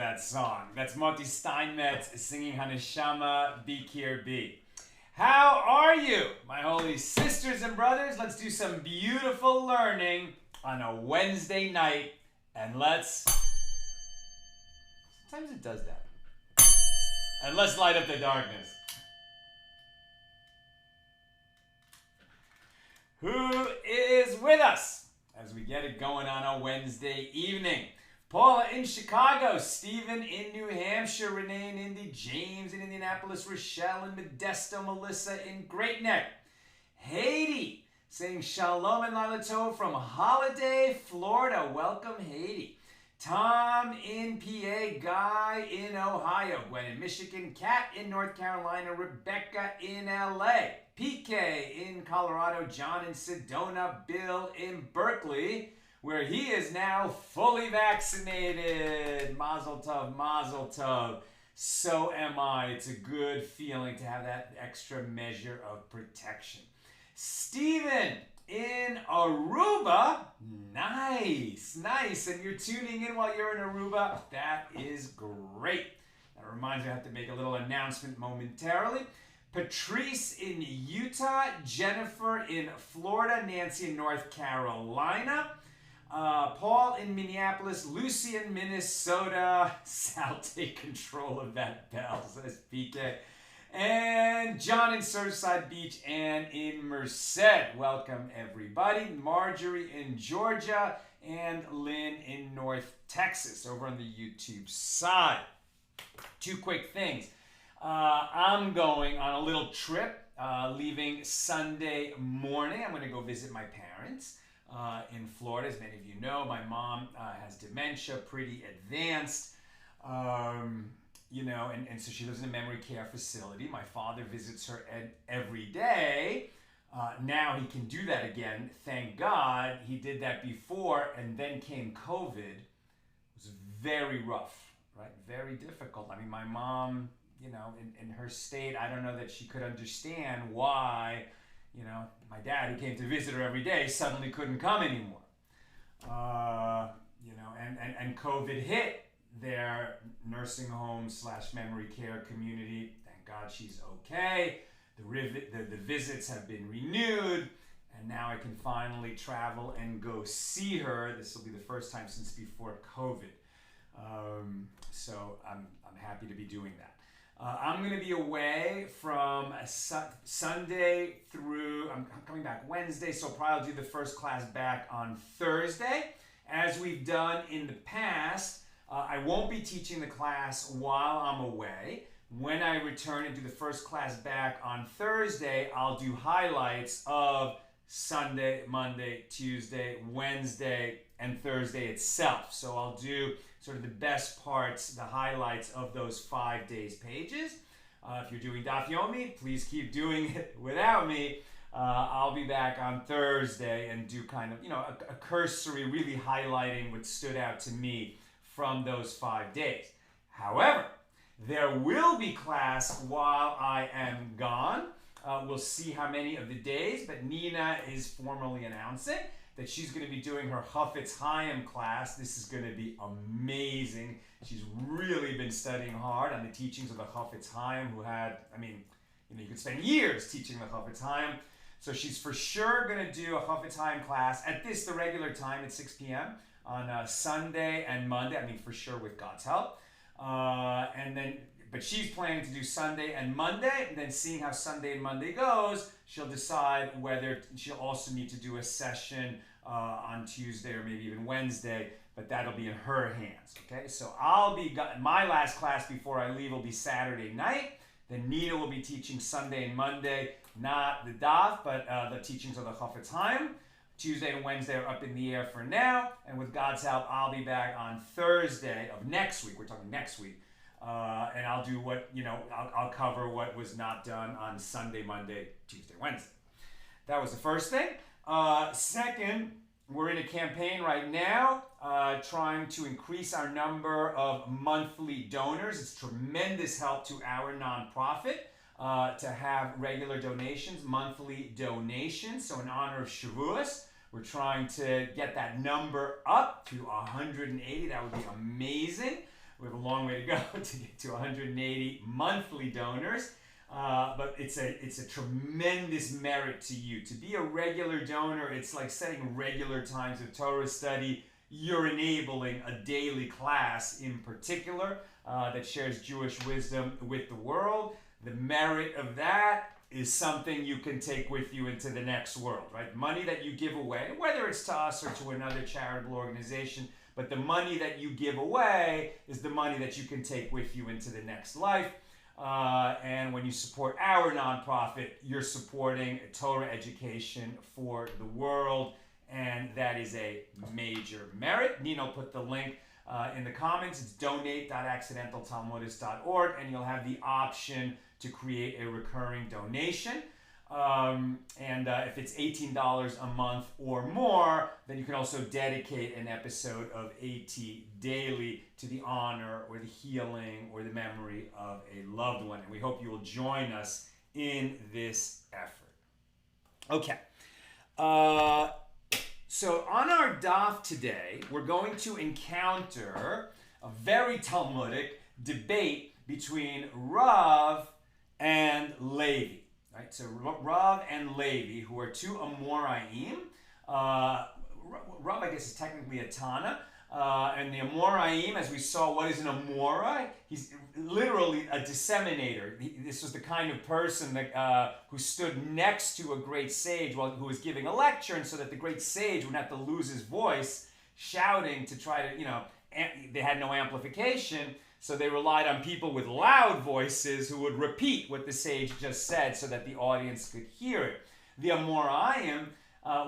that song. That's Moti Steinmetz singing Haneshama Bikir B. How are you, my holy sisters and brothers? Let's do some beautiful learning on a Wednesday night, and sometimes it does that. And let's light up the darkness. Who is with us as we get it going on a Wednesday evening? Paula in Chicago, Stephen in New Hampshire, Renee in Indy, James in Indianapolis, Rochelle in Modesto, Melissa in Great Neck, Haiti saying Shalom and Laila Tov from Holiday, Florida. Welcome, Haiti. Tom in PA, Guy in Ohio, Gwen in Michigan, Kat in North Carolina, Rebecca in LA, PK in Colorado, John in Sedona, Bill in Berkeley, where he is now fully vaccinated. Mazel tov, mazel tov. So am I. It's a good feeling to have that extra measure of protection. Stephen in Aruba. Nice. And you're tuning in while you're in Aruba. That is great. That reminds me I have to make a little announcement momentarily. Patrice in Utah, Jennifer in Florida, Nancy in North Carolina, Paul in Minneapolis, Lucy in Minnesota. Sal, take control of that bell, says PK. And John in Surfside Beach and in Merced. Welcome, everybody. Marjorie in Georgia and Lynn in North Texas over on the YouTube side. Two quick things. I'm going on a little trip, leaving Sunday morning. I'm going to go visit my parents in Florida. As many of you know, my mom has dementia, pretty advanced, and so she lives in a memory care facility. My father visits her every day. Now he can do that again. Thank God. He did that before, and then came COVID. It was very rough, right? Very difficult. I mean, my mom, in her state, I don't know that she could understand why, my dad, who came to visit her every day, suddenly couldn't come anymore. And COVID hit their nursing home / memory care community. Thank God she's okay. The visits have been renewed, and now I can finally travel and go see her. This will be the first time since before COVID. So I'm happy to be doing that. I'm going to be away from Sunday through, I'm coming back Wednesday, so probably I'll do the first class back on Thursday. As we've done in the past, I won't be teaching the class while I'm away. When I return and do the first class back on Thursday, I'll do highlights of Sunday, Monday, Tuesday, Wednesday, and Thursday itself. So I'll do sort of the best parts, the highlights of those 5 days pages. If you're doing Daf Yomi, please keep doing it without me. I'll be back on Thursday and do kind of, a cursory, really highlighting what stood out to me from those 5 days. However, there will be class while I am gone. We'll see how many of the days, but Nina is formally announcing that she's going to be doing her Chafetz Chaim class. This is going to be amazing. She's really been studying hard on the teachings of the Chafetz Chaim, who had, you could spend years teaching the Chafetz Chaim. So she's for sure going to do a Chafetz Chaim class at the regular time at 6 p.m. on Sunday and Monday. For sure with God's help. But she's planning to do Sunday and Monday, and then seeing how Sunday and Monday goes, she'll decide whether she'll also need to do a session on Tuesday or maybe even Wednesday, but that'll be in her hands, okay? So my last class before I leave will be Saturday night. Then Nina will be teaching Sunday and Monday, not the Daf, but the teachings of the Chafetz Chaim. Tuesday and Wednesday are up in the air for now, and with God's help, I'll be back on Thursday of next week. We're talking next week. And I'll do I'll cover what was not done on Sunday, Monday, Tuesday, Wednesday. That was the first thing. Second, we're in a campaign right now trying to increase our number of monthly donors. It's tremendous help to our nonprofit to have regular donations, monthly donations. So in honor of Shavuos, we're trying to get that number up to 180. That would be amazing. We have a long way to go to get to 180 monthly donors. But it's a tremendous merit to you. To be a regular donor, it's like setting regular times of Torah study. You're enabling a daily class in particular that shares Jewish wisdom with the world. The merit of that is something you can take with you into the next world, right? Money that you give away, whether it's to us or to another charitable organization, but the money that you give away is the money that you can take with you into the next life. And when you support our nonprofit, you're supporting Torah education for the world, and that is a major merit. Nino put the link in the comments. It's donate.accidentaltalmudist.org, and you'll have the option to create a recurring donation. If it's $18 a month or more, then you can also dedicate an episode of AT Daily to the honor or the healing or the memory of a loved one. And we hope you will join us in this effort. Okay. So on our daf today, we're going to encounter a very Talmudic debate between Rav and Levi. Right? So Rav and Levi, who are two Amoraim. Rav, I guess, is technically a Tana. And the Amoraim, as we saw, what is an Amora? He's literally a disseminator. This was the kind of person that who stood next to a great sage who was giving a lecture, and so that the great sage wouldn't have to lose his voice shouting to try to, they had no amplification. So they relied on people with loud voices who would repeat what the sage just said so that the audience could hear it. The Amoraim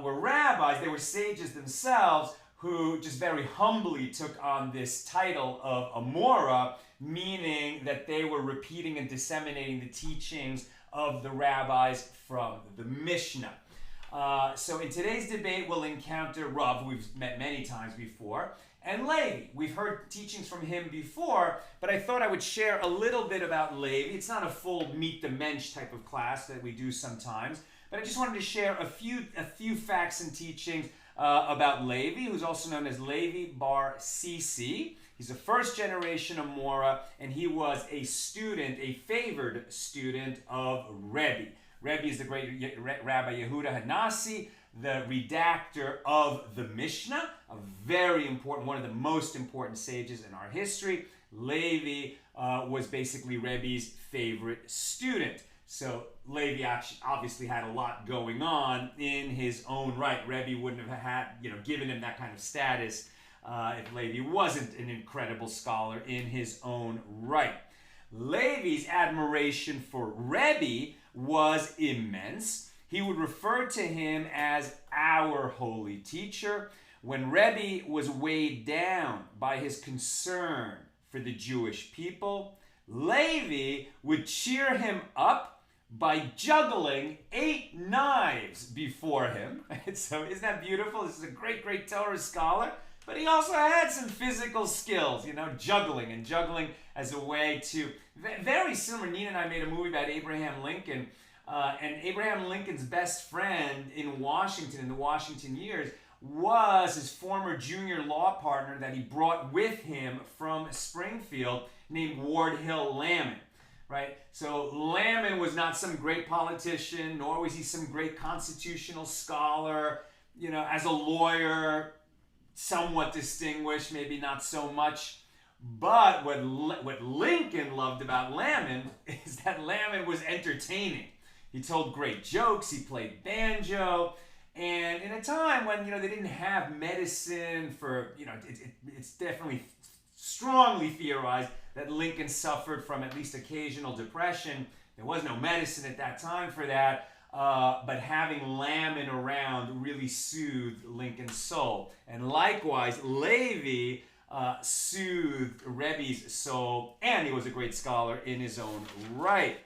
were rabbis. They were sages themselves who just very humbly took on this title of Amora, meaning that they were repeating and disseminating the teachings of the rabbis from the Mishna. So in today's debate, we'll encounter Rav, who we've met many times before, and Levi. We've heard teachings from him before, but I thought I would share a little bit about Levi. It's not a full meet the mensch type of class that we do sometimes, but I just wanted to share a few facts and teachings about Levi, who's also known as Levi Bar Sisi. He's a first generation Amora, and he was a favored student of Rebbe. Rebbe is the great Rabbi Yehuda Hanasi, the redactor of the Mishna, a very important, one of the most important sages in our history. Levi was basically Rebbe's favorite student. So Levi obviously had a lot going on in his own right. Rebbe wouldn't have had, given him that kind of status if Levi wasn't an incredible scholar in his own right. Levi's admiration for Rebbe was immense. He would refer to him as our holy teacher. When Rebbe was weighed down by his concern for the Jewish people, Levi would cheer him up by juggling 8 knives before him. So isn't that beautiful? This is a great, great Torah scholar. But he also had some physical skills, juggling as a way to, very similar. Nina and I made a movie about Abraham Lincoln, and Abraham Lincoln's best friend in Washington, in the Washington years, was his former junior law partner that he brought with him from Springfield, named Ward Hill Lamon. Right? So Lamon was not some great politician, nor was he some great constitutional scholar. As a lawyer, somewhat distinguished, maybe not so much. But what Lincoln loved about Lamon is that Lamon was entertaining. He told great jokes, he played banjo, and in a time when, they didn't have medicine for, it's definitely strongly theorized that Lincoln suffered from at least occasional depression. There was no medicine at that time for that, but having Lamon around really soothed Lincoln's soul. And likewise, Levi soothed Rebbe's soul, and he was a great scholar in his own right.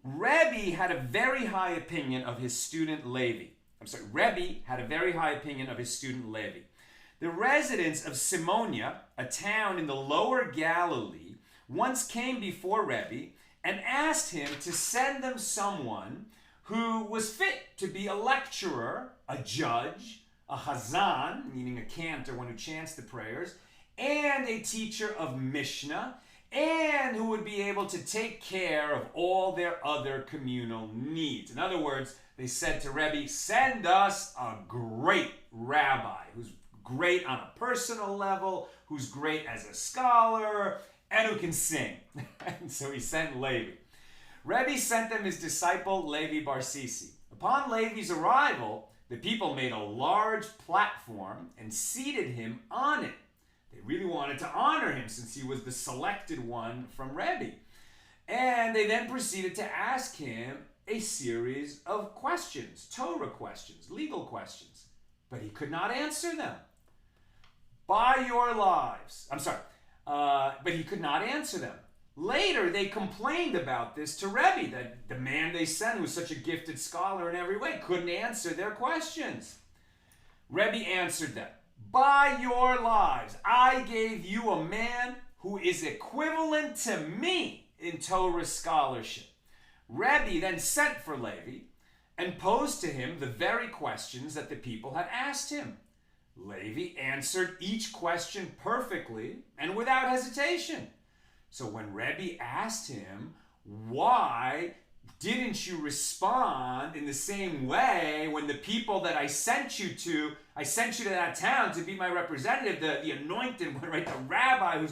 Rebbe had a very high opinion of his student Levi. Rebbe had a very high opinion of his student Levi. The residents of Simonia, a town in the lower Galilee, once came before Rebbe and asked him to send them someone who was fit to be a lecturer, a judge, a hazan, meaning a cantor, one who chants the prayers, and a teacher of Mishna, and who would be able to take care of all their other communal needs. In other words, they said to Rebbe, send us a great rabbi who's great on a personal level, who's great as a scholar, and who can sing. And so he sent Levi. Rebbe sent them his disciple Levi Bar Sisi. Upon Levi's arrival, the people made a large platform and seated him on it. They really wanted to honor him since he was the selected one from Rebbe. And they then proceeded to ask him a series of questions, Torah questions, legal questions. But he could not answer them. By your lives. But he could not answer them. Later, they complained about this to Rebbe, that the man they sent, who was such a gifted scholar in every way, couldn't answer their questions. Rebbe answered them, by your lives, I gave you a man who is equivalent to me in Torah scholarship. Rebbe then sent for Levi and posed to him the very questions that the people had asked him. Levi answered each question perfectly and without hesitation. So when Rebbe asked him, why didn't you respond in the same way when the people that I sent you to that town to be my representative, the anointed one, right, the rabbi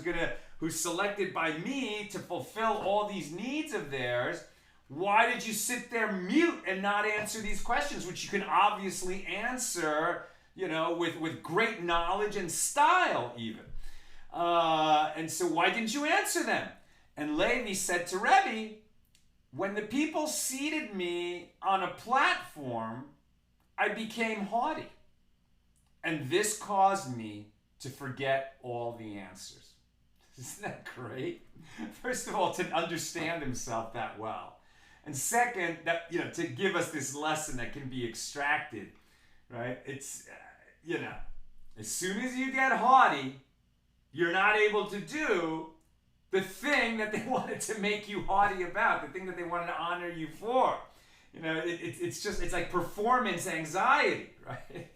who's selected by me to fulfill all these needs of theirs, why did you sit there mute and not answer these questions, which you can obviously answer, with great knowledge and style even. And so why didn't you answer them? And Levi said to Rebbe, when the people seated me on a platform, I became haughty. And this caused me to forget all the answers. Isn't that great? First of all, to understand himself that well. And second, that, to give us this lesson that can be extracted, right? It's, as soon as you get haughty, you're not able to do the thing that they wanted to make you haughty about, the thing that they wanted to honor you for. It's like performance anxiety, right?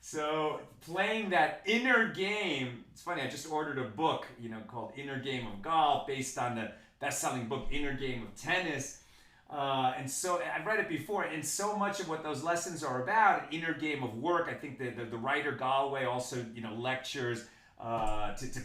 So playing that inner game, it's funny, I just ordered a book, called Inner Game of Golf, based on the best-selling book, Inner Game of Tennis. And so I've read it before, and so much of what those lessons are about, an inner game of work. I think the writer Galway also, lectures to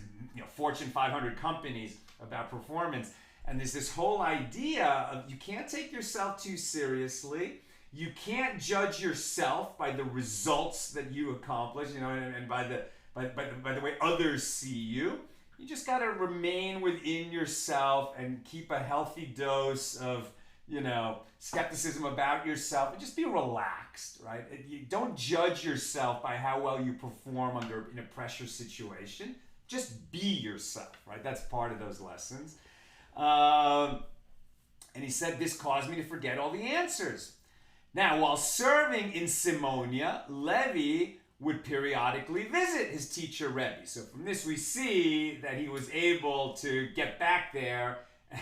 Fortune 500 companies about performance. And there's this whole idea of you can't take yourself too seriously. You can't judge yourself by the results that you accomplish, and by the way others see you. You just got to remain within yourself and keep a healthy dose of, skepticism about yourself, and just be relaxed, right? You don't judge yourself by how well you perform in a pressure situation. Just be yourself, right? That's part of those lessons. And he said, this caused me to forget all the answers. Now, while serving in Simonia, Levi would periodically visit his teacher Rebbe. So from this we see that he was able to get back there,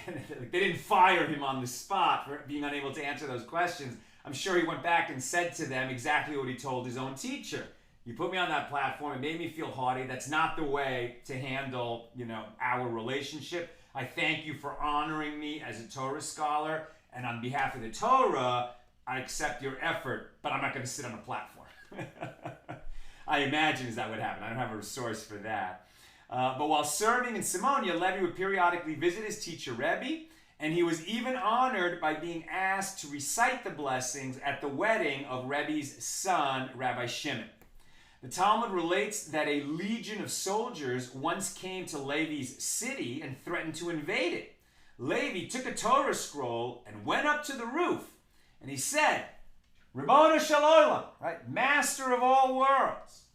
and they didn't fire him on the spot for being unable to answer those questions. I'm sure he went back and said to them exactly what he told his own teacher. You put me on that platform, it made me feel haughty. That's not the way to handle, our relationship. I thank you for honoring me as a Torah scholar, and on behalf of the Torah, I accept your effort, but I'm not going to sit on a platform. I imagine is that would happen. I don't have a source for that. But while serving in Simonia, Levi would periodically visit his teacher Rebbe, and he was even honored by being asked to recite the blessings at the wedding of Rebbe's son, Rabbi Shimon. The Talmud relates that a legion of soldiers once came to Levi's city and threatened to invade it. Levi took a Torah scroll and went up to the roof, and he said, Ribono shel olam, right, Master of all worlds,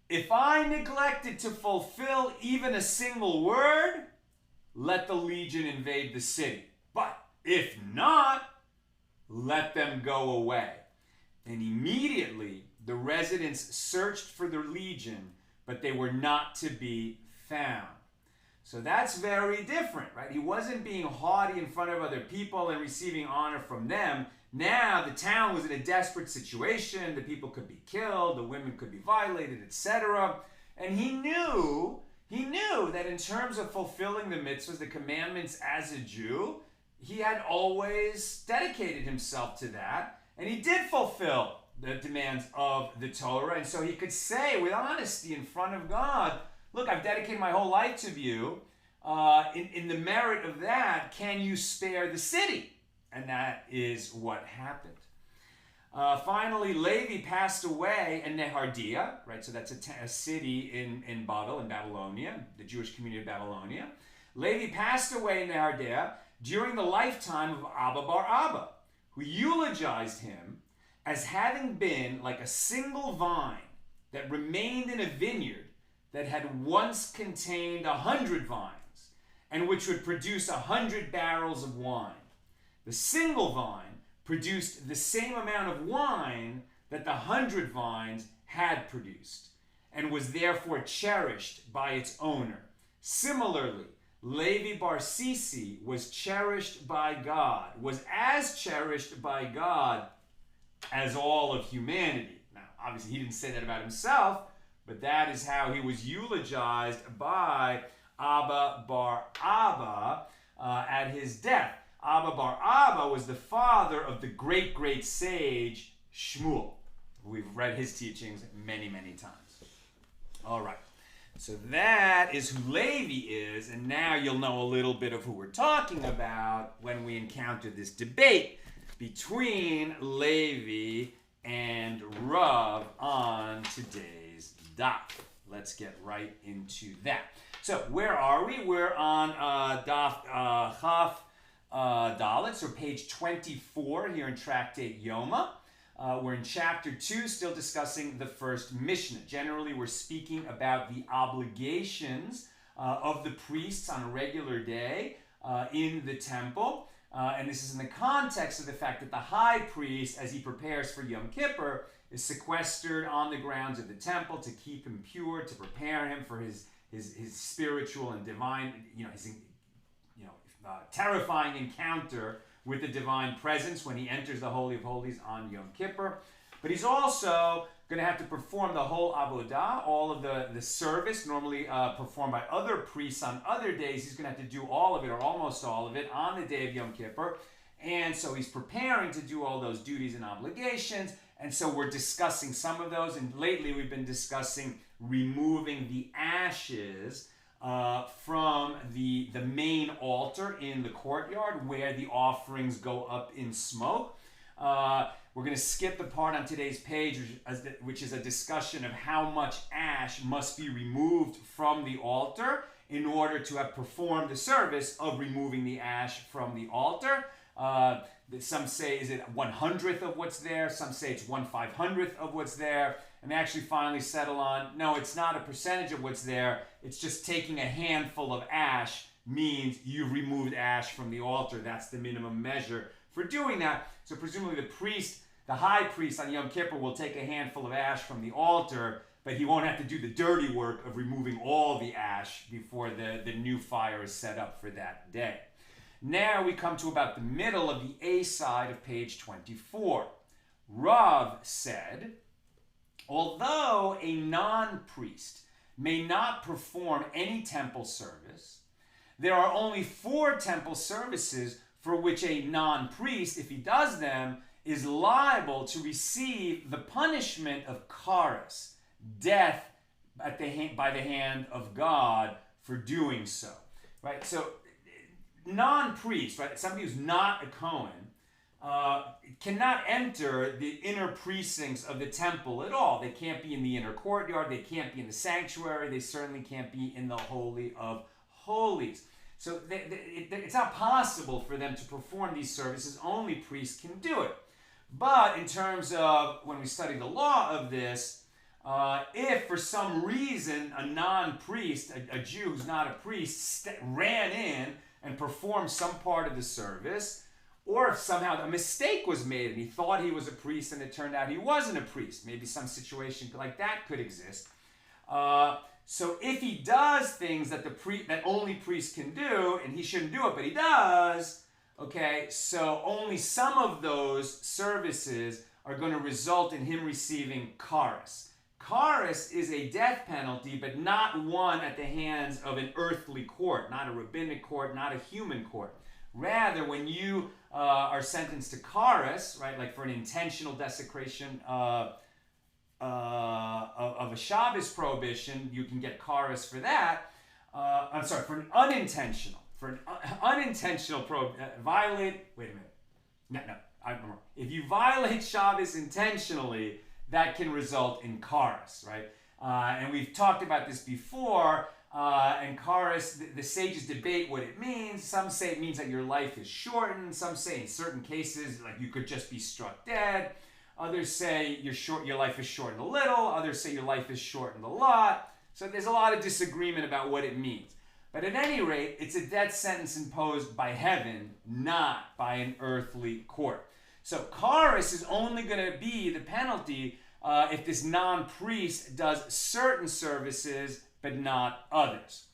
if I neglected to fulfill even a single word, let the legion invade the city. But if not, let them go away. And immediately the residents searched for the legion, but they were not to be found. So that's very different, right? He wasn't being haughty in front of other people and receiving honor from them. Now the town was in a desperate situation. The people could be killed, the women could be violated, etc. And he knew he knew that in terms of fulfilling the mitzvahs, the commandments as a Jew, he had always dedicated himself to that, and he did fulfill the demands of the Torah, and so he could say with honesty in front of God, look, I've dedicated my whole life to you. In the merit of that, can you spare the city? And that is what happened. Finally, Levi passed away in Nehardia, right? So that's a city in Babylonia, the Jewish community of Babylonia. Levi passed away in Nehardia during the lifetime of Abba bar Abba, who eulogized him as having been like a single vine that remained in a vineyard that had once contained 100 vines, and which would produce 100 barrels of wine. The single vine produced the same amount of wine that the 100 vines had produced, and was therefore cherished by its owner. Similarly, Levi bar Sisi was cherished by God, was as cherished by God as all of humanity. Now, obviously, he didn't say that about himself, but that is how he was eulogized by Abba bar Abba at his death. Abba bar Abba was the father of the great, great sage Shmuel. We've read his teachings many, many times. All right. So that is who Levi is, and now you'll know a little bit of who we're talking about when we encounter this debate between Levi and Rav on today's daf. Let's get right into that. So where are we? We're on daf Chaf Dalet, so page 24 here in Tractate Yoma. We're in chapter 2, still discussing the first Mishna. Generally, we're speaking about the obligations of the priests on a regular day in the temple. And this is in the context of the fact that the high priest, as he prepares for Yom Kippur, is sequestered on the grounds of the temple to keep him pure, to prepare him for his spiritual and divine, terrifying encounter with the divine presence when he enters the Holy of Holies on Yom Kippur. But he's also going to have to perform the whole avodah, all of the service normally performed by other priests on other days. He's going to have to do all of it, or almost all of it, on the day of Yom Kippur. And so he's preparing to do all those duties and obligations. And so we're discussing some of those. And lately we've been discussing removing the ashes from the main altar in the courtyard where the offerings go up in smoke. We're going to skip the part on today's page which is a discussion of how much ash must be removed from the altar in order to have performed the service of removing the ash from the altar. Some say, is it 1/100th of what's there? Some say it's 1/500th of what's there. And they actually finally settle on, no, it's not a percentage of what's there. It's just taking a handful of ash means you've removed ash from the altar. That's the minimum measure for doing that. So presumably the high priest on Yom Kippur will take a handful of ash from the altar, but he won't have to do the dirty work of removing all the ash before the new fire is set up for that day. Now we come to about the middle of the A side of page 24. Rav said, although a non-priest may not perform any temple service, there are only 4 temple services for which a non-priest, if he does them, is liable to receive the punishment of karas, death by the hand of God for doing so. Right? So non-priest, right? Somebody who's not a Kohen, cannot enter the inner precincts of the temple at all. They can't be in the inner courtyard. They can't be in the sanctuary. They certainly can't be in the Holy of Holies. So it's not possible for them to perform these services. Only priests can do it. But in terms of when we study the law of this, if for some reason a non-priest, a Jew who's not a priest, ran in and performed some part of the service, or if somehow a mistake was made and he thought he was a priest and it turned out he wasn't a priest, maybe some situation like that could exist. So if he does things that that only priests can do, and he shouldn't do it, but he does, okay, so only some of those services are going to result in him receiving karas. Charis is a death penalty, but not one at the hands of an earthly court, not a rabbinic court, not a human court. Rather, when you are sentenced to charis, right, like for an intentional desecration of a Shabbos prohibition, you can get charis for that. For an unintentional, violate. Wait a minute. No, I'm wrong. If you violate Shabbos intentionally, that can result in charis, right? And we've talked about this before. And charis, the sages debate what it means. Some say it means that your life is shortened. Some say in certain cases, like you could just be struck dead. Others say your life is shortened a little. Others say your life is shortened a lot. So there's a lot of disagreement about what it means. But at any rate, it's a death sentence imposed by heaven, not by an earthly court. So charis is only going to be the penalty if this non-priest does certain services but not others.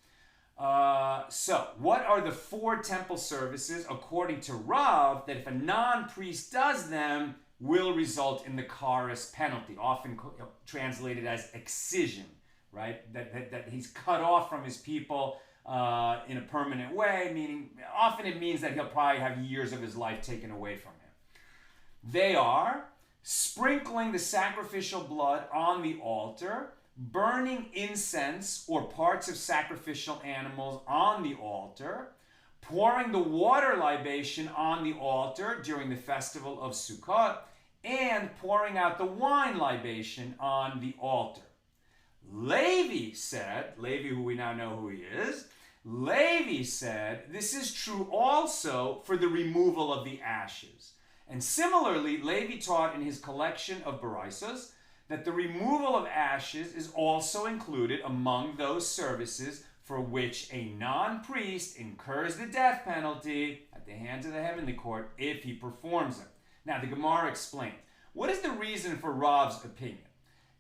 So what are the 4 temple services according to Rav that if a non-priest does them will result in the charis penalty, often translated as excision, right? That he's cut off from his people in a permanent way, meaning often it means that he'll probably have years of his life taken away from him. They are sprinkling the sacrificial blood on the altar, burning incense or parts of sacrificial animals on the altar, pouring the water libation on the altar during the festival of Sukkot, and pouring out the wine libation on the altar. Levi said, Levi, who we now know who he is, Levi said, this is true also for the removal of the ashes. And similarly, Levi taught in his collection of Baraisas that the removal of ashes is also included among those services for which a non-priest incurs the death penalty at the hands of the heavenly court if he performs them. Now, the Gemara explains, what is the reason for Rav's opinion?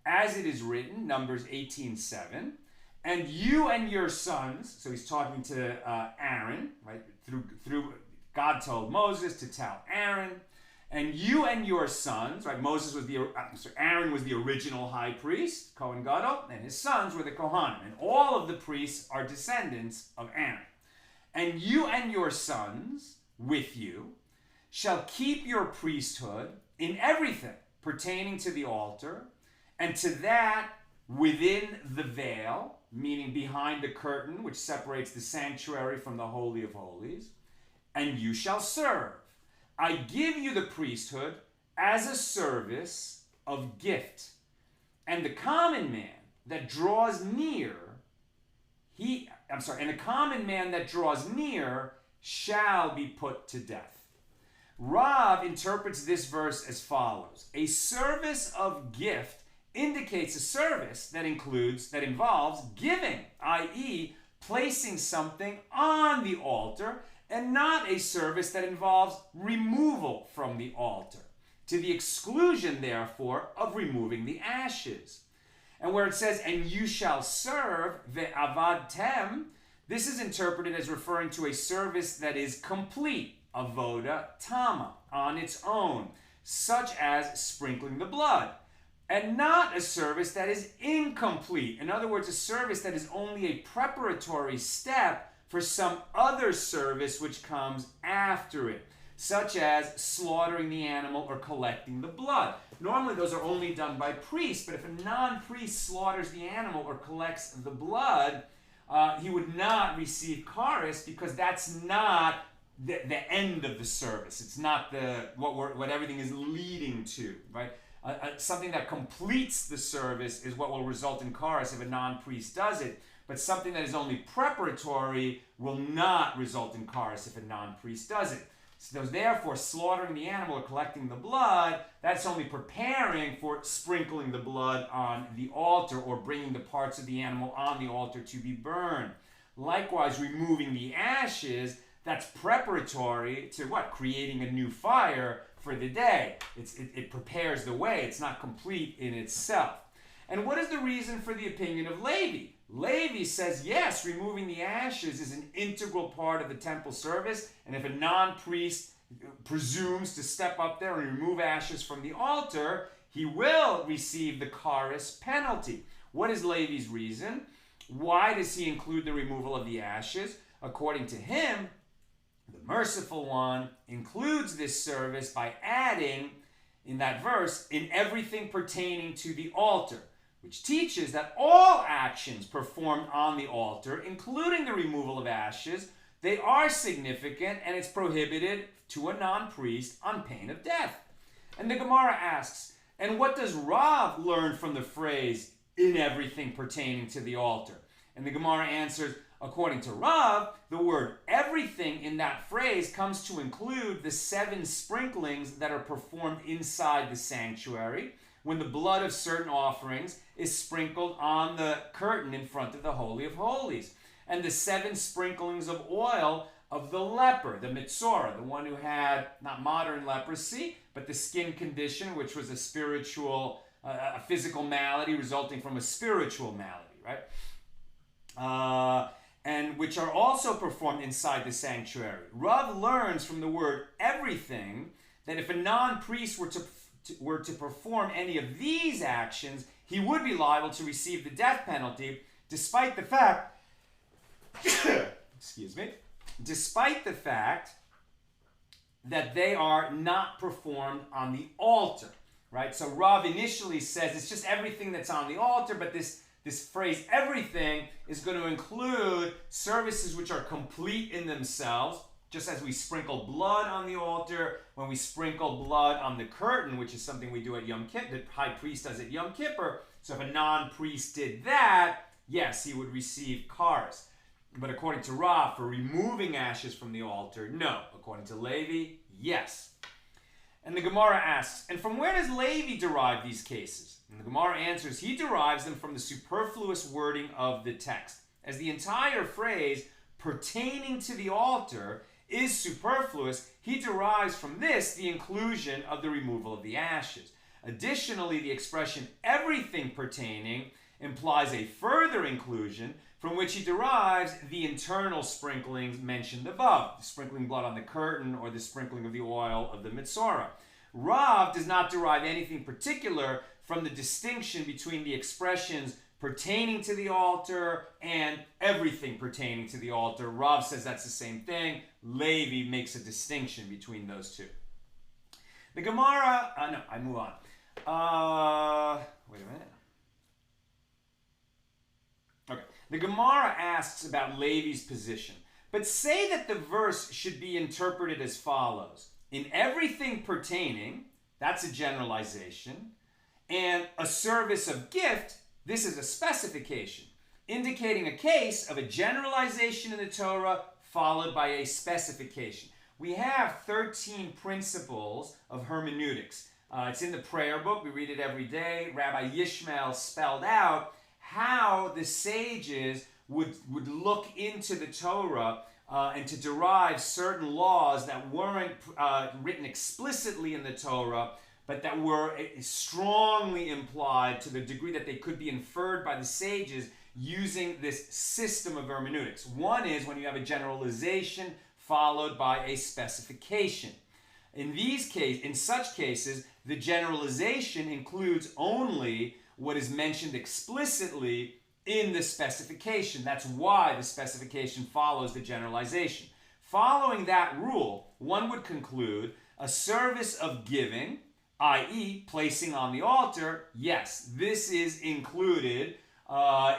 As it is written, Numbers 18:7, and you and your sons, so he's talking to Aaron, right? Through God told Moses to tell Aaron, and you and your sons, right? Aaron was the original high priest, Kohen Gadol, and his sons were the Kohanim, and all of the priests are descendants of Aaron. And you and your sons with you shall keep your priesthood in everything pertaining to the altar, and to that within the veil, meaning behind the curtain which separates the sanctuary from the Holy of Holies, and you shall serve. I give you the priesthood as a service of gift. And the common man that draws near, and the common man that draws near shall be put to death. Rav interprets this verse as follows. A service of gift indicates a service that involves giving, i.e., placing something on the altar, and not a service that involves removal from the altar, to the exclusion, therefore, of removing the ashes. And where it says, and you shall serve, ve'avadtem, this is interpreted as referring to a service that is complete, avoda tama, on its own, such as sprinkling the blood, and not a service that is incomplete. In other words, a service that is only a preparatory step for some other service which comes after it, such as slaughtering the animal or collecting the blood. Normally those are only done by priests, but if a non-priest slaughters the animal or collects the blood, he would not receive charis, because that's not the end of the service. It's not what everything is leading to, right? Something that completes the service is what will result in charis if a non-priest does it. But something that is only preparatory will not result in charis if a non-priest does it. So therefore, slaughtering the animal or collecting the blood, that's only preparing for sprinkling the blood on the altar or bringing the parts of the animal on the altar to be burned. Likewise, removing the ashes, that's preparatory to what? Creating a new fire for the day. It prepares the way. It's not complete in itself. And what is the reason for the opinion of Levi? Levi says, yes, removing the ashes is an integral part of the temple service, and if a non-priest presumes to step up there and remove ashes from the altar, he will receive the kares penalty. What is Levi's reason? Why does he include the removal of the ashes? According to him, the merciful one includes this service by adding, in that verse, in everything pertaining to the altar, which teaches that all actions performed on the altar, including the removal of ashes, they are significant and it's prohibited to a non-priest on pain of death. And the Gemara asks, and what does Rav learn from the phrase, in everything pertaining to the altar? And the Gemara answers, according to Rav, the word everything in that phrase comes to include the 7 sprinklings that are performed inside the sanctuary when the blood of certain offerings is sprinkled on the curtain in front of the Holy of Holies, and the 7 sprinklings of oil of the leper, the mitzora, the one who had not modern leprosy, but the skin condition, which was a spiritual, a physical malady resulting from a spiritual malady, right? And which are also performed inside the sanctuary. Rav learns from the word everything that if a non-priest were to perform any of these actions, he would be liable to receive the death penalty, despite the fact, despite the fact that they are not performed on the altar, right? So Rav initially says it's just everything that's on the altar, but this phrase everything is going to include services which are complete in themselves, just as we sprinkle blood on the altar, when we sprinkle blood on the curtain, which is something we do at Yom Kippur, the high priest does at Yom Kippur. So if a non-priest did that, yes, he would receive kares. But according to Rav, for removing ashes from the altar, no. According to Levi, yes. And the Gemara asks, and from where does Levi derive these cases? And the Gemara answers, he derives them from the superfluous wording of the text. As the entire phrase, pertaining to the altar, is superfluous, he derives from this the inclusion of the removal of the ashes. Additionally, the expression everything pertaining implies a further inclusion from which he derives the internal sprinklings mentioned above, the sprinkling blood on the curtain or the sprinkling of the oil of the mitzora. Rav does not derive anything particular from the distinction between the expressions pertaining to the altar and everything pertaining to the altar. Rav says that's the same thing. Levi makes a distinction between those two. The Gemara, I move on. Wait a minute. Okay. The Gemara asks about Levi's position. But say that the verse should be interpreted as follows. In everything pertaining, that's a generalization, and a service of gift, this is a specification, indicating a case of a generalization in the Torah followed by a specification. We have 13 principles of hermeneutics. It's in the prayer book. We read it every day. Rabbi Yishmael spelled out how the sages would look into the Torah and to derive certain laws that weren't written explicitly in the Torah, but that were strongly implied to the degree that they could be inferred by the sages using this system of hermeneutics. One is when you have a generalization followed by a specification. In such cases, the generalization includes only what is mentioned explicitly in the specification. That's why the specification follows the generalization. Following that rule, one would conclude a service of giving, i.e. placing on the altar, yes, this is included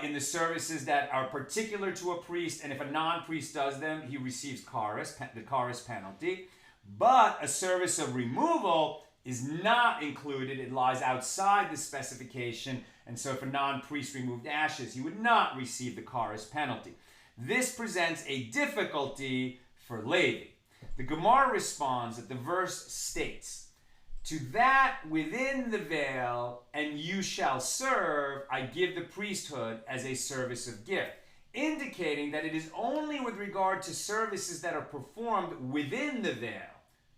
in the services that are particular to a priest, and if a non-priest does them, he receives the kares penalty. But a service of removal is not included. It lies outside the specification, and so if a non-priest removed ashes, he would not receive the kares penalty. This presents a difficulty for Levi. The Gemara responds that the verse states, "To that within the veil, and you shall serve, I give the priesthood as a service of gift," indicating that it is only with regard to services that are performed within the veil,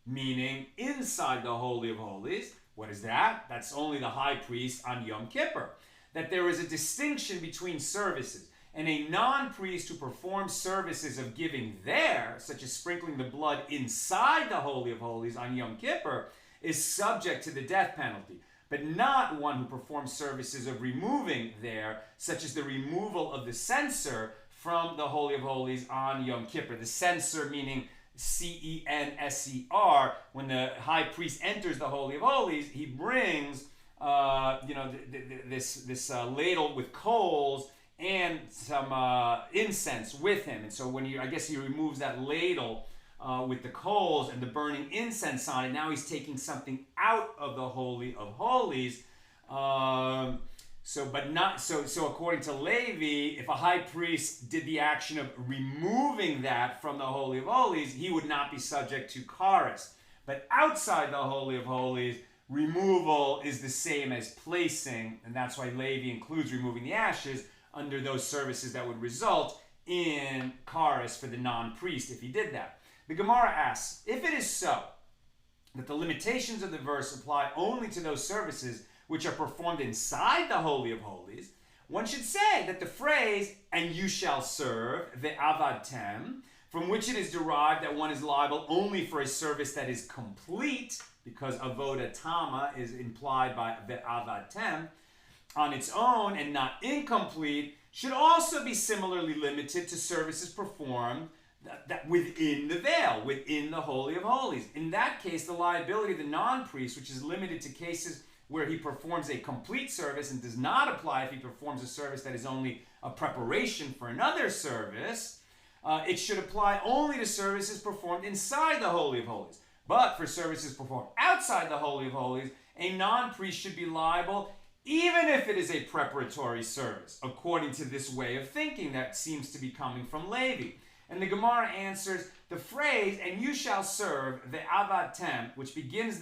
meaning inside the Holy of Holies. What is that? That's only the high priest on Yom Kippur. That there is a distinction between services, and a non-priest who performs services of giving there, such as sprinkling the blood inside the Holy of Holies on Yom Kippur, is subject to the death penalty. but not one who performs services of removing there, such as the removal of the censer from the Holy of Holies on Yom Kippur. The censer meaning Censer. When the high priest enters the Holy of Holies, he brings this ladle with coals and some incense with him. And so I guess he removes that ladle with the coals and the burning incense on it. Now he's taking something out of the Holy of Holies. So according to Levi, if a high priest did the action of removing that from the Holy of Holies, he would not be subject to kares. But outside the Holy of Holies, removal is the same as placing, and that's why Levi includes removing the ashes under those services that would result in kares for the non-priest if he did that. The Gemara asks, if it is so that the limitations of the verse apply only to those services which are performed inside the Holy of Holies, one should say that the phrase, and you shall serve, ve'avadtem, from which it is derived that one is liable only for a service that is complete, because avoda tama is implied by ve'avadtem, on its own and not incomplete, should also be similarly limited to services performed that within the veil, within the Holy of Holies. In that case, the liability of the non-priest, which is limited to cases where he performs a complete service and does not apply if he performs a service that is only a preparation for another service, it should apply only to services performed inside the Holy of Holies. But for services performed outside the Holy of Holies, a non-priest should be liable even if it is a preparatory service, according to this way of thinking that seems to be coming from Levi. And the Gemara answers, the phrase, and you shall serve, the avatem, which begins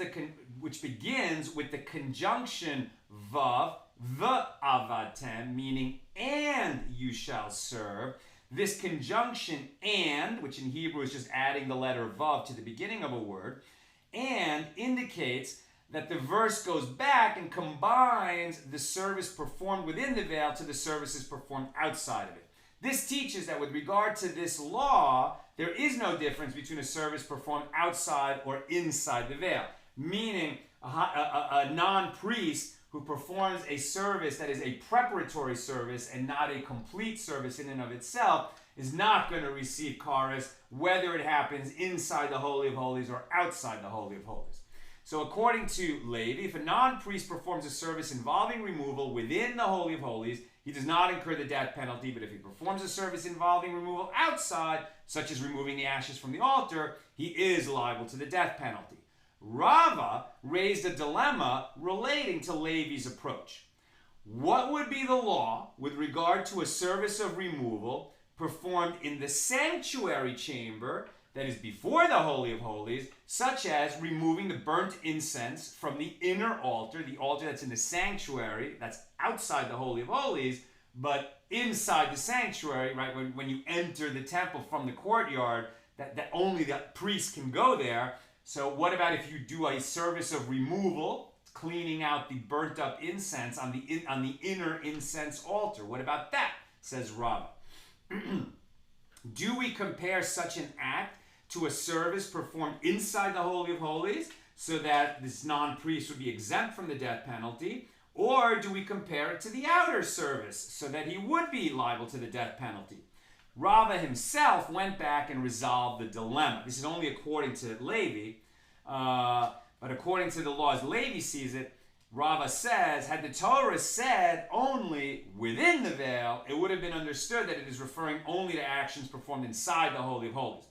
with the conjunction vav, the avatem, meaning and you shall serve. This conjunction and, which in Hebrew is just adding the letter vav to the beginning of a word, and indicates that the verse goes back and combines the service performed within the veil to the services performed outside of it. This teaches that with regard to this law, there is no difference between a service performed outside or inside the veil. Meaning, a non-priest who performs a service that is a preparatory service and not a complete service in and of itself is not going to receive kares, whether it happens inside the Holy of Holies or outside the Holy of Holies. So according to Levi, if a non-priest performs a service involving removal within the Holy of Holies, he does not incur the death penalty, but if he performs a service involving removal outside, such as removing the ashes from the altar, he is liable to the death penalty. Rava raised a dilemma relating to Levi's approach. What would be the law with regard to a service of removal performed in the sanctuary chamber, that is before the Holy of Holies, such as removing the burnt incense from the inner altar, the altar that's in the sanctuary, that's outside the Holy of Holies, but inside the sanctuary, right, when you enter the temple from the courtyard, that only the priest can go there. So what about if you do a service of removal, cleaning out the burnt up incense on the inner incense altar? What about that, says Rav? Do we compare such an act to a service performed inside the Holy of Holies so that this non-priest would be exempt from the death penalty? Or do we compare it to the outer service so that he would be liable to the death penalty? Rava himself went back and resolved the dilemma. This is only according to Levi, but according to the law as Levi sees it, Rava says, had the Torah said only within the veil, it would have been understood that it is referring only to actions performed inside the Holy of Holies.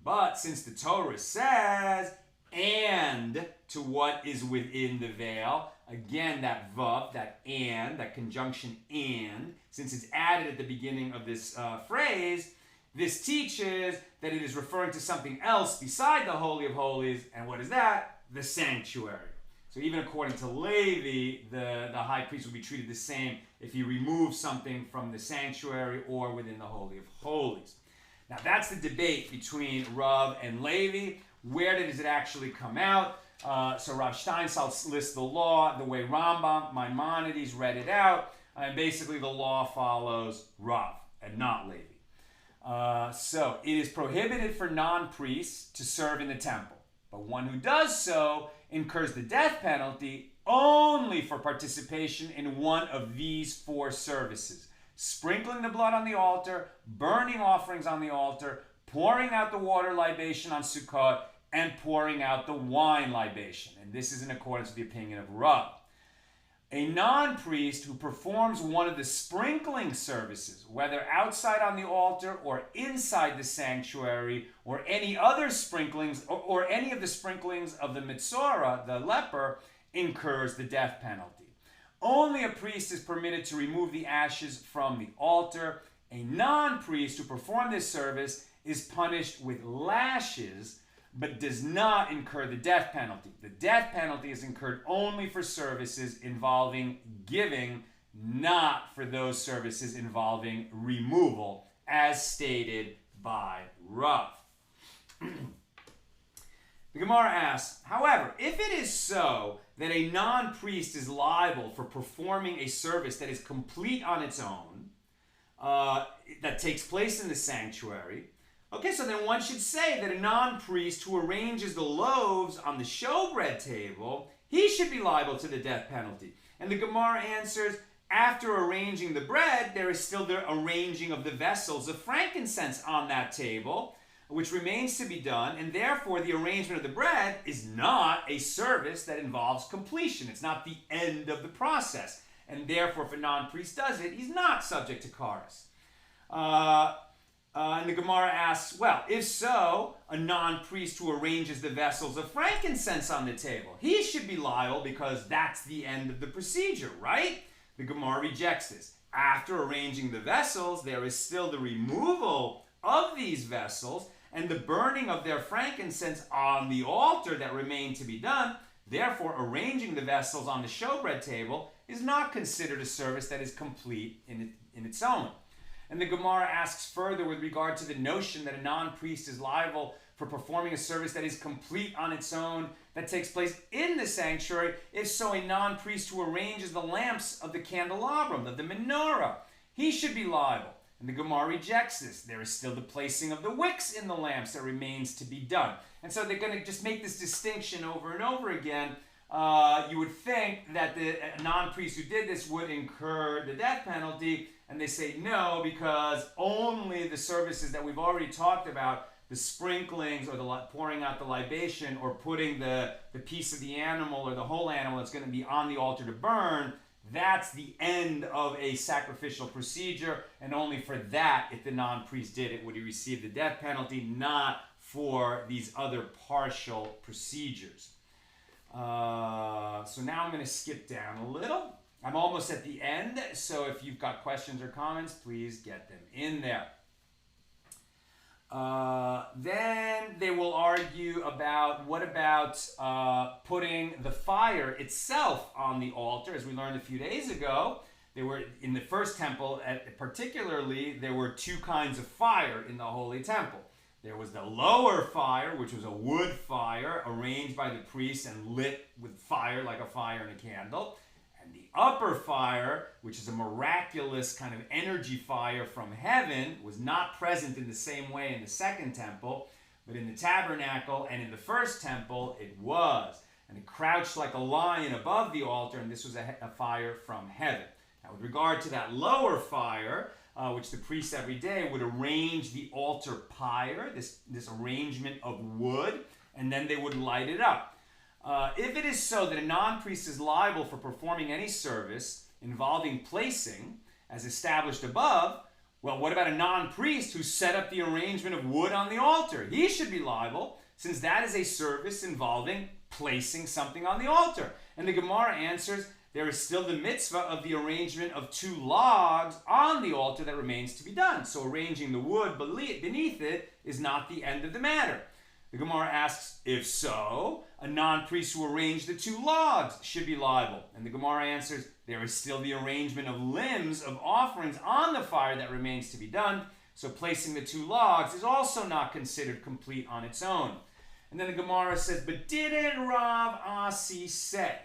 But since the Torah says, and to what is within the veil, again, that vav, that conjunction and, since it's added at the beginning of this phrase, this teaches that it is referring to something else beside the Holy of Holies. And what is that? The sanctuary. So even according to Levi, the high priest would be treated the same if he removes something from the sanctuary or within the Holy of Holies. Now that's the debate between Rav and Levi. Where does it actually come out? So Rav Steinsaltz lists the law the way Rambam, Maimonides read it out, and basically the law follows Rav and not Levi. So it is prohibited for non-priests to serve in the temple. But one who does so incurs the death penalty only for participation in one of these 4 services: sprinkling the blood on the altar, burning offerings on the altar, pouring out the water libation on Sukkot, and pouring out the wine libation. And this is in accordance with the opinion of Rav. A non-priest who performs one of the sprinkling services, whether outside on the altar or inside the sanctuary, or any other sprinklings, or any of the sprinklings of the Mitzorah, the leper, incurs the death penalty. Only a priest is permitted to remove the ashes from the altar. A non-priest who performed this service is punished with lashes, but does not incur the death penalty. The death penalty is incurred only for services involving giving, not for those services involving removal, as stated by Rav. The Gemara asks, however, if it is so that a non-priest is liable for performing a service that is complete on its own, that takes place in the sanctuary, okay, so then one should say that a non-priest who arranges the loaves on the showbread table, he should be liable to the death penalty. And the Gemara answers, after arranging the bread, there is still the arranging of the vessels of frankincense on that table, which remains to be done, and therefore the arrangement of the bread is not a service that involves completion. It's not the end of the process. And therefore, if a non-priest does it, he's not subject to kares. And the Gemara asks, well, if so, a non-priest who arranges the vessels of frankincense on the table, he should be liable because that's the end of the procedure, right? The Gemara rejects this. After arranging the vessels, there is still the removal of these vessels and the burning of their frankincense on the altar that remain to be done. Therefore, arranging the vessels on the showbread table is not considered a service that is complete in its own. And the Gemara asks further with regard to the notion that a non-priest is liable for performing a service that is complete on its own, that takes place in the sanctuary. If so, a non-priest who arranges the lamps of the candelabrum, of the menorah, he should be liable. And the Gemara rejects this. There is still the placing of the wicks in the lamps that remains to be done. And so they're going to just make this distinction over and over again. You would think that the non-priest who did this would incur the death penalty, and they say no, because only the services that we've already talked about, the sprinklings or the pouring out the libation or putting the piece of the animal or the whole animal that's going to be on the altar to burn, that's the end of a sacrificial procedure, and only for that, if the non-priest did it, would he receive the death penalty, not for these other partial procedures. So now I'm going to skip down a little. I'm almost at the end, so if you've got questions or comments, please get them in there. Then they will argue about what about putting the fire itself on the altar. As we learned a few days ago, they were in the first temple, particularly, there were 2 kinds of fire in the Holy Temple. There was the lower fire, which was a wood fire arranged by the priest and lit with fire like a fire in a candle. And the upper fire, which is a miraculous kind of energy fire from heaven, was not present in the same way in the second temple, but in the tabernacle and in the first temple it was. And it crouched like a lion above the altar, and this was a fire from heaven. Now, with regard to that lower fire, which the priests every day would arrange the altar pyre, this arrangement of wood, and then they would light it up. If it is so that a non-priest is liable for performing any service involving placing, as established above, well, what about a non-priest who set up the arrangement of wood on the altar? He should be liable, since that is a service involving placing something on the altar. And the Gemara answers, there is still the mitzvah of the arrangement of 2 logs on the altar that remains to be done. So arranging the wood beneath it is not the end of the matter. The Gemara asks, if so, a non-priest who arranged the 2 logs should be liable. And the Gemara answers, there is still the arrangement of limbs of offerings on the fire that remains to be done. So placing the 2 logs is also not considered complete on its own. And then the Gemara says, but didn't Rav Asi say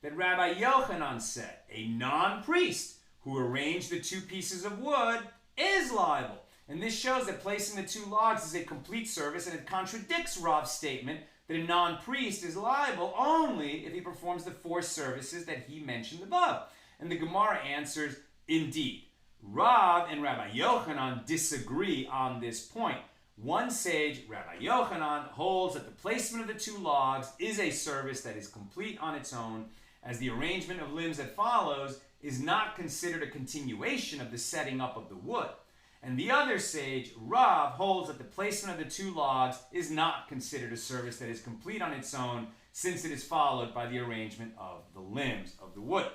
that Rabbi Yochanan said a non-priest who arranged the 2 pieces of wood is liable? And this shows that placing the 2 logs is a complete service, and it contradicts Rav's statement that a non-priest is liable only if he performs the 4 services that he mentioned above. And the Gemara answers, indeed. Rav and Rabbi Yochanan disagree on this point. One sage, Rabbi Yochanan, holds that the placement of the 2 logs is a service that is complete on its own, as the arrangement of limbs that follows is not considered a continuation of the setting up of the wood. And the other sage, Rav, holds that the placement of the 2 logs is not considered a service that is complete on its own, since it is followed by the arrangement of the limbs of the wood.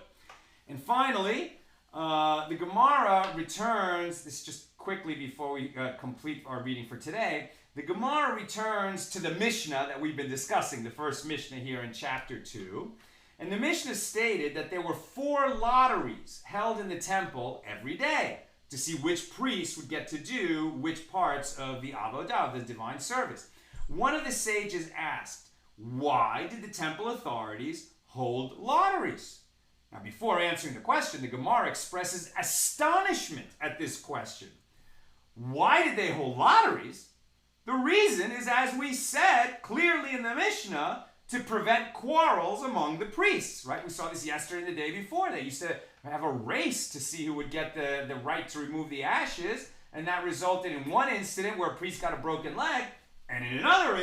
And finally, the Gemara returns, this just quickly before we complete our reading for today, the Gemara returns to the Mishna that we've been discussing, the first Mishna here in chapter 2. And the Mishna stated that there were 4 lotteries held in the temple every day to see which priest would get to do which parts of the avodah, of the divine service. One of the sages asked, why did the temple authorities hold lotteries? Now, before answering the question, the Gemara expresses astonishment at this question. Why did they hold lotteries? The reason is, as we said clearly in the Mishnah, to prevent quarrels among the priests, right? We saw this yesterday and the day before. They used to have a race to see who would get the right to remove the ashes, and that resulted in one incident where a priest got a broken leg, and in another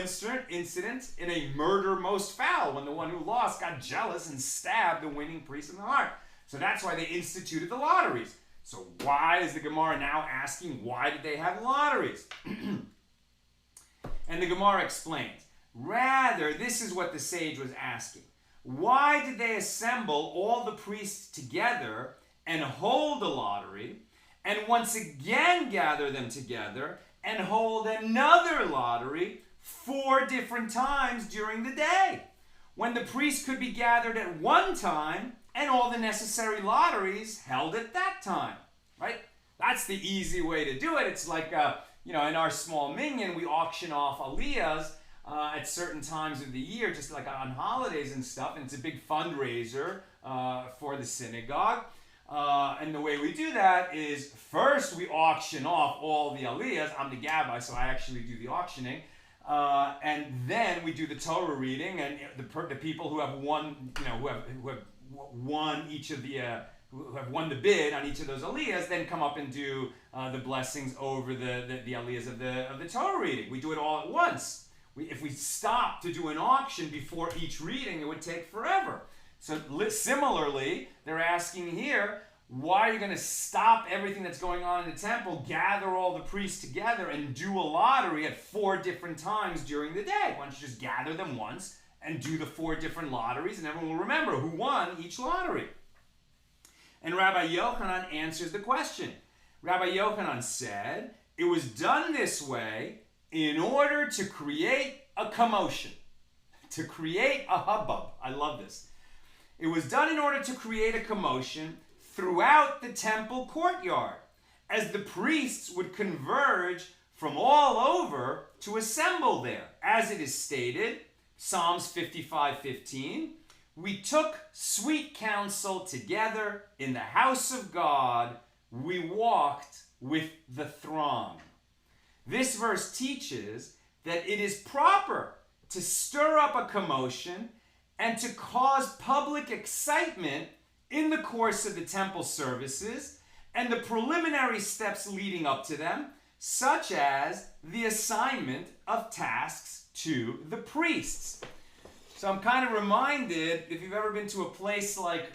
incident in a murder most foul, when the one who lost got jealous and stabbed the winning priest in the heart. So that's why they instituted the lotteries. So why is the Gemara now asking, why did they have lotteries? And the Gemara explains, rather, this is what the sage was asking. Why did they assemble all the priests together and hold a lottery, and once again gather them together and hold another lottery 4 different times during the day, when the priest could be gathered at one time and all the necessary lotteries held at that time, right? That's the easy way to do it. It's like, in our small minyan, we auction off aliyahs at certain times of the year, just like on holidays and stuff, and it's a big fundraiser for the synagogue. And the way we do that is, first we auction off all the aliyahs. I'm the gabbai, so I actually do the auctioning. And then we do the Torah reading, and the people who have won, who have won each of the who have won the bid on each of those aliyahs, then come up and do the blessings over the aliyahs of the Torah reading. We do it all at once. If we stop to do an auction before each reading, it would take forever. So similarly, they're asking here, why are you going to stop everything that's going on in the temple, gather all the priests together, and do a lottery at 4 different times during the day? Why don't you just gather them once and do the 4 different lotteries, and everyone will remember who won each lottery? And Rabbi Yochanan answers the question. Rabbi Yochanan said, it was done this way in order to create a commotion, to create a hubbub. I love this. It was done in order to create a commotion throughout the temple courtyard, as the priests would converge from all over to assemble there. As it is stated, Psalms 55:15, we took sweet counsel together in the house of God, we walked with the throng. This verse teaches that it is proper to stir up a commotion and to cause public excitement in the course of the temple services and the preliminary steps leading up to them, such as the assignment of tasks to the priests. So I'm kind of reminded, if you've ever been to a place like,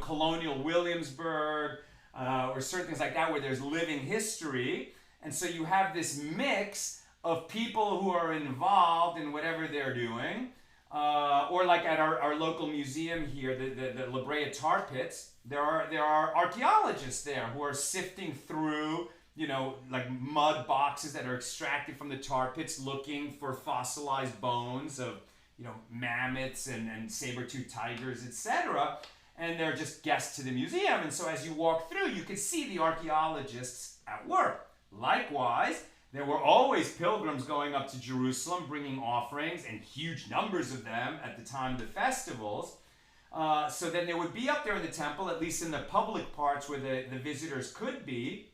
Colonial Williamsburg, or certain things like that where there's living history, and so you have this mix of people who are involved in whatever they're doing, or like at our local museum here, the La Brea Tar Pits, there are archaeologists there who are sifting through, like mud boxes that are extracted from the tar pits, looking for fossilized bones of, mammoths and saber-toothed tigers, etc. And they're just guests to the museum. And so as you walk through, you could see the archaeologists at work. Likewise, there were always pilgrims going up to Jerusalem, bringing offerings, and huge numbers of them at the time of the festivals. So then they would be up there in the temple, at least in the public parts where the visitors could be.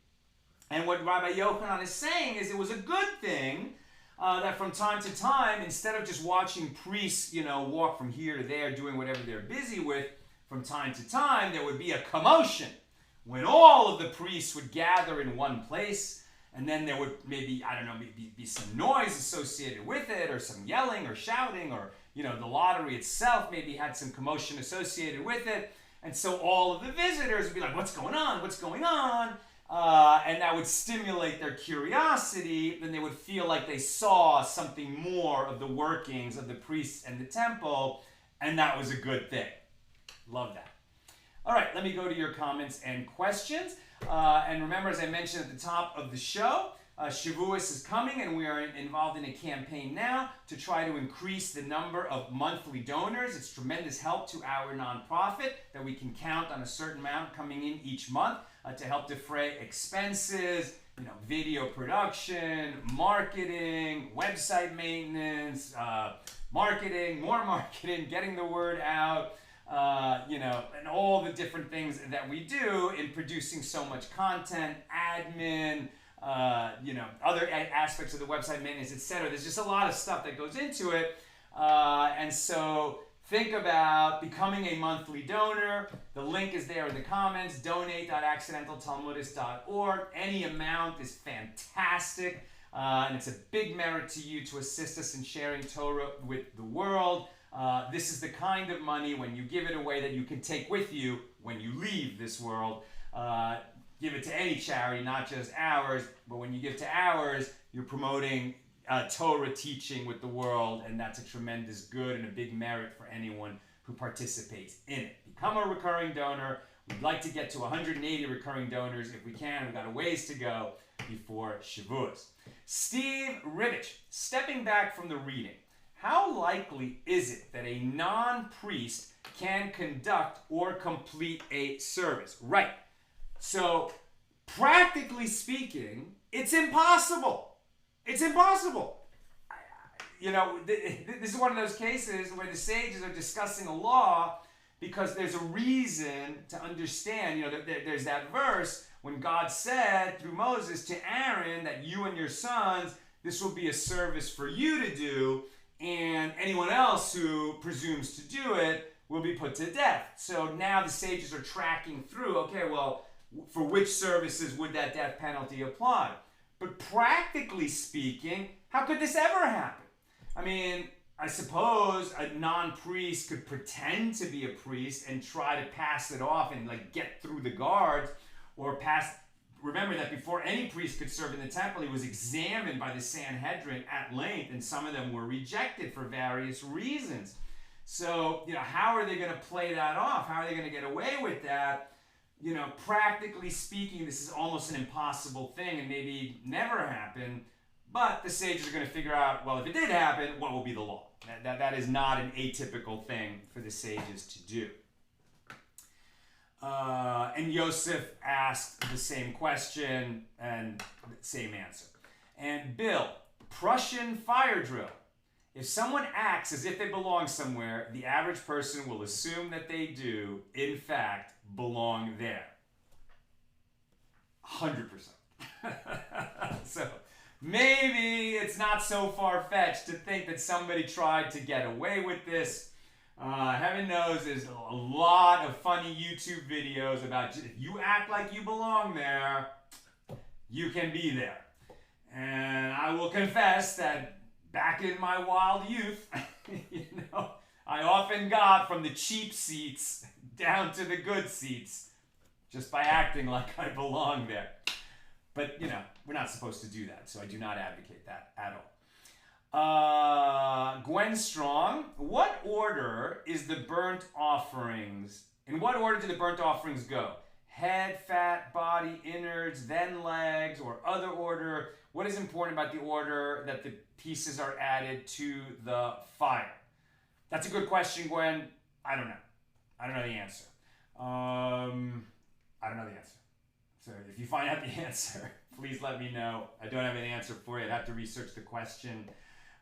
And what Rabbi Yochanan is saying is it was a good thing that from time to time, instead of just watching priests, walk from here to there doing whatever they're busy with, from time to time there would be a commotion when all of the priests would gather in one place, and then there would maybe, be some noise associated with it, or some yelling or shouting, or, the lottery itself maybe had some commotion associated with it. And so all of the visitors would be like, what's going on? What's going on? And that would stimulate their curiosity. Then they would feel like they saw something more of the workings of the priests and the temple, and that was a good thing. Love that. All right, let me go to your comments and questions. And remember, as I mentioned at the top of the show, Shavuos is coming, and we are involved in a campaign now to try to increase the number of monthly donors. It's tremendous help to our nonprofit that we can count on a certain amount coming in each month to help defray expenses, video production, marketing, website maintenance, marketing, more marketing, getting the word out, and all the different things that we do in producing so much content, admin, other aspects of the website maintenance, etc. There's just a lot of stuff that goes into it. And so think about becoming a monthly donor. The link is there in the comments, donate.accidentaltalmudist.org. Any amount is fantastic. And it's a big merit to you to assist us in sharing Torah with the world. This is the kind of money, when you give it away, that you can take with you when you leave this world. Give it to any charity, not just ours, but when you give to ours, you're promoting Torah teaching with the world, and that's a tremendous good and a big merit for anyone who participates in it. Become a recurring donor. We'd like to get to 180 recurring donors if we can. We've got a ways to go before Shavuos. Steve Ribbich, stepping back from the reading, how likely is it that a non-priest can conduct or complete a service? Right. So, practically speaking, it's impossible. It's impossible. This is one of those cases where the sages are discussing a law because there's a reason to understand. There's that verse when God said through Moses to Aaron that you and your sons, this will be a service for you to do, and anyone else who presumes to do it will be put to death. So now the sages are tracking through, okay, well, for which services would that death penalty apply? But practically speaking, how could this ever happen? I mean, I suppose a non-priest could pretend to be a priest and try to pass it off and get through the guards, or pass. Remember that before any priest could serve in the temple, he was examined by the Sanhedrin at length, and some of them were rejected for various reasons. So, how are they going to play that off? How are they going to get away with that? Practically speaking, this is almost an impossible thing and maybe never happen. But the sages are going to figure out, well, if it did happen, what will be the law? That is not an atypical thing for the sages to do. And Yosef asked the same question and same answer. And Bill, Prussian fire drill. If someone acts as if they belong somewhere, the average person will assume that they do, in fact, belong there. 100%. So maybe it's not so far-fetched to think that somebody tried to get away with this. Heaven knows there's a lot of funny YouTube videos about if you act like you belong there, you can be there. And I will confess that back in my wild youth, I often got from the cheap seats down to the good seats just by acting like I belong there. But, we're not supposed to do that, so I do not advocate that at all. Gwen Strong, what order is the burnt offerings? In what order do the burnt offerings go? Head, fat, body, innards, then legs, or other order? What is important about the order that the pieces are added to the fire? That's a good question, Gwen. I don't know. I don't know the answer. So if you find out the answer, please let me know. I don't have an answer for you. I'd have to research the question.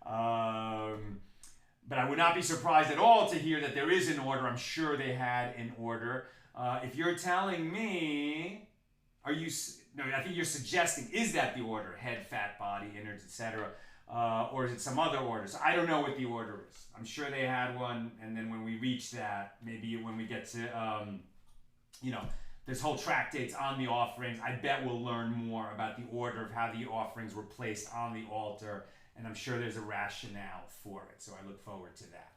But I would not be surprised at all to hear that there is an order. I'm sure they had an order. If you're telling me, I think you're suggesting, is that the order? Head, fat, body, innards, etc. or is it some other order? So I don't know what the order is. I'm sure they had one, and then when we reach that, maybe when we get to, there's whole tractates on the offerings. I bet we'll learn more about the order of how the offerings were placed on the altar, and I'm sure there's a rationale for it. So I look forward to that.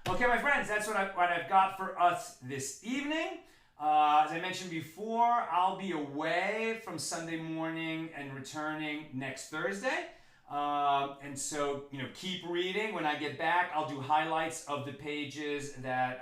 Okay, my friends, that's what I've got for us this evening. As I mentioned before, I'll be away from Sunday morning and returning next Thursday. And so, keep reading. When I get back, I'll do highlights of the pages that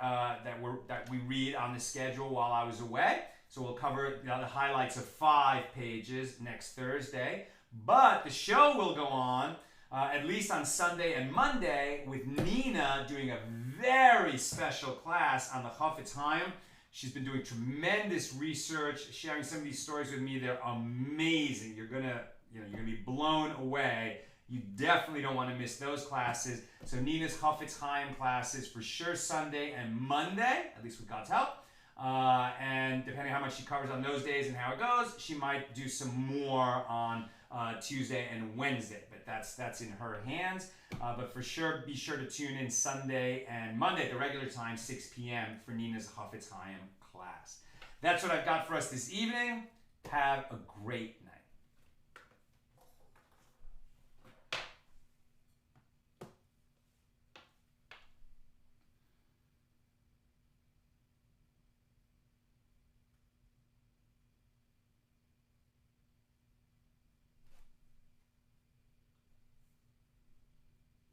we read on the schedule while I was away. So we'll cover the highlights of 5 pages next Thursday. But the show will go on, at least on Sunday and Monday, with Nina doing a very special class on the Chafetz Chaim. She's been doing tremendous research, sharing some of these stories with me. They're amazing. You're gonna be blown away. You definitely don't want to miss those classes. So Nina's Chafetz Chaim classes for sure Sunday and Monday, at least with God's help. And depending on how much she covers on those days and how it goes, she might do some more on Tuesday and Wednesday. But that's in her hands. But for sure, be sure to tune in Sunday and Monday at the regular time, 6 p.m. for Nina's Chafetz Chaim class. That's what I've got for us this evening. Have a great night.